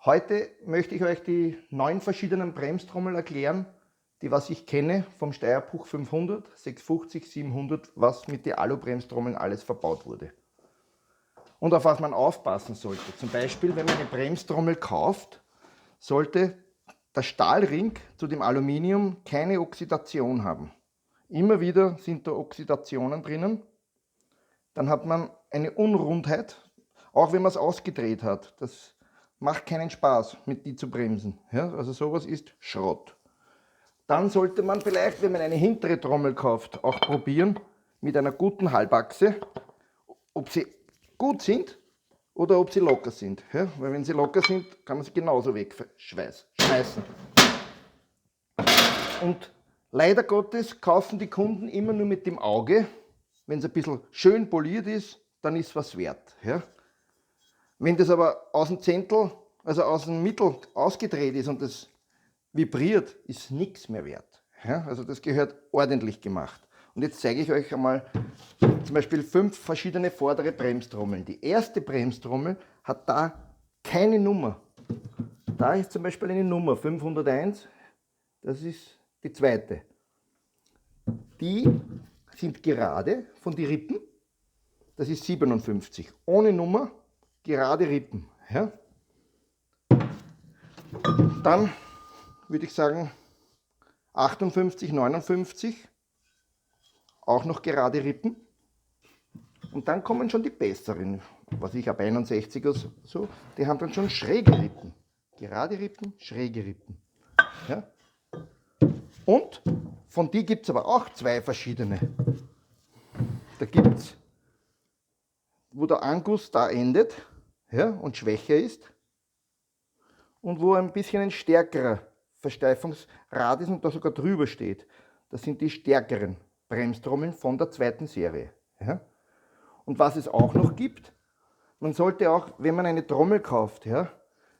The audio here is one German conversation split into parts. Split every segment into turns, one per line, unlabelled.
Heute möchte ich euch die 9 verschiedenen Bremstrommeln erklären, die was ich kenne vom Steyr-Puch 500, 650, 700, was mit den Alu-Bremstrommeln alles verbaut wurde. Und auf was man aufpassen sollte. Zum Beispiel, wenn man eine Bremstrommel kauft, sollte der Stahlring zu dem Aluminium keine Oxidation haben. Immer wieder sind da Oxidationen drinnen. Dann hat man eine Unrundheit, auch wenn man es ausgedreht hat. Das macht keinen Spaß, mit die zu bremsen. Ja, also sowas ist Schrott. Dann sollte man vielleicht, wenn man eine hintere Trommel kauft, auch probieren mit einer guten Halbachse, ob sie gut sind oder ob sie locker sind. Ja, weil wenn sie locker sind, kann man sie genauso wegschmeißen. Und leider Gottes kaufen die Kunden immer nur mit dem Auge. Wenn es ein bisschen schön poliert ist, dann ist was wert. Ja. Wenn das aber aus dem Zentel, also aus dem Mittel ausgedreht ist und das vibriert, ist nichts mehr wert. Ja, also das gehört ordentlich gemacht. Und jetzt zeige ich euch einmal zum Beispiel 5 verschiedene vordere Bremstrommeln. Die erste Bremstrommel hat da keine Nummer. Da ist zum Beispiel eine Nummer 501, das ist die zweite. Die sind gerade von den Rippen, das ist 57, ohne Nummer, gerade Rippen. Ja. Dann würde ich sagen 58, 59, auch noch gerade Rippen. Und dann kommen schon die besseren, was ich ab 61 oder so, die haben dann schon schräge Rippen. Gerade Rippen, schräge Rippen. Ja. Und von die gibt es aber auch 2 verschiedene. Da gibt es, wo der Anguss da endet, ja, und schwächer ist, und wo ein bisschen ein stärkerer Versteifungsrad ist und da sogar drüber steht. Das sind die stärkeren Bremstrommeln von der zweiten Serie. Ja. Und was es auch noch gibt, man sollte auch, wenn man eine Trommel kauft, ja,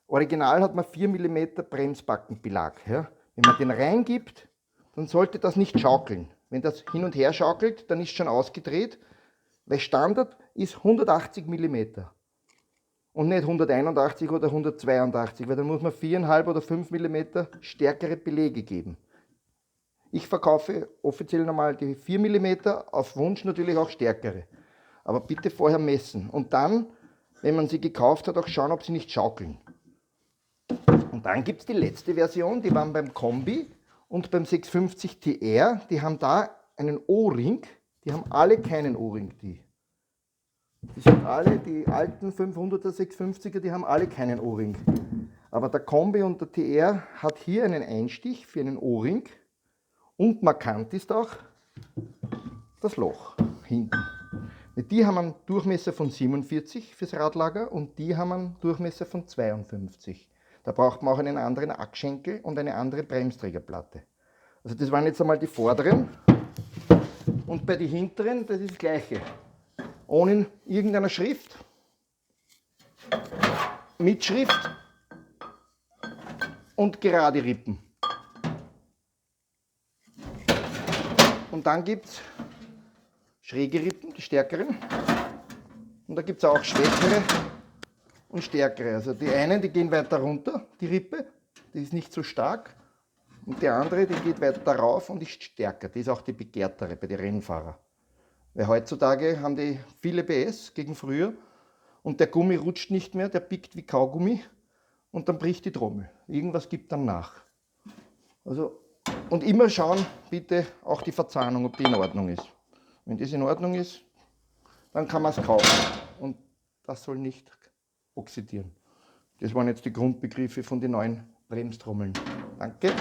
original hat man 4 mm Bremsbackenbelag. Ja. Wenn man den reingibt, dann sollte das nicht schaukeln. Wenn das hin und her schaukelt, dann ist schon ausgedreht, weil Standard ist 180 mm. Und nicht 181 oder 182, weil dann muss man 4,5 oder 5 mm stärkere Belege geben. Ich verkaufe offiziell normal die 4 mm, auf Wunsch natürlich auch stärkere. Aber bitte vorher messen und dann, wenn man sie gekauft hat, auch schauen, ob sie nicht schaukeln. Und dann gibt es die letzte Version, die waren beim Kombi und beim 650 TR, die haben da einen O-Ring, die haben alle keinen O-Ring. Die sind alle, die alten 500er, 650er, die haben alle keinen O-Ring. Aber der Kombi und der TR hat hier einen Einstich für einen O-Ring und markant ist auch das Loch hinten. Die haben einen Durchmesser von 47 fürs Radlager und die haben einen Durchmesser von 52. Da braucht man auch einen anderen Achsschenkel und eine andere Bremsträgerplatte. Also das waren jetzt einmal die vorderen und bei den hinteren, das ist das gleiche. Ohne irgendeiner Schrift, mit Schrift und gerade Rippen. Und dann gibt es schräge Rippen, die stärkeren. Und da gibt es auch schwächere und stärkere. Also die einen, die gehen weiter runter, die Rippe, die ist nicht so stark. Und die andere, die geht weiter darauf und ist stärker. Die ist auch die begehrtere bei den Rennfahrern. Weil heutzutage haben die viele PS gegen früher und der Gummi rutscht nicht mehr, der pickt wie Kaugummi und dann bricht die Trommel. Irgendwas gibt dann nach. Also, und immer schauen bitte auch die Verzahnung, ob die in Ordnung ist. Wenn das in Ordnung ist, dann kann man es kaufen und das soll nicht oxidieren. Das waren jetzt die Grundbegriffe von den neuen Bremstrommeln. Danke.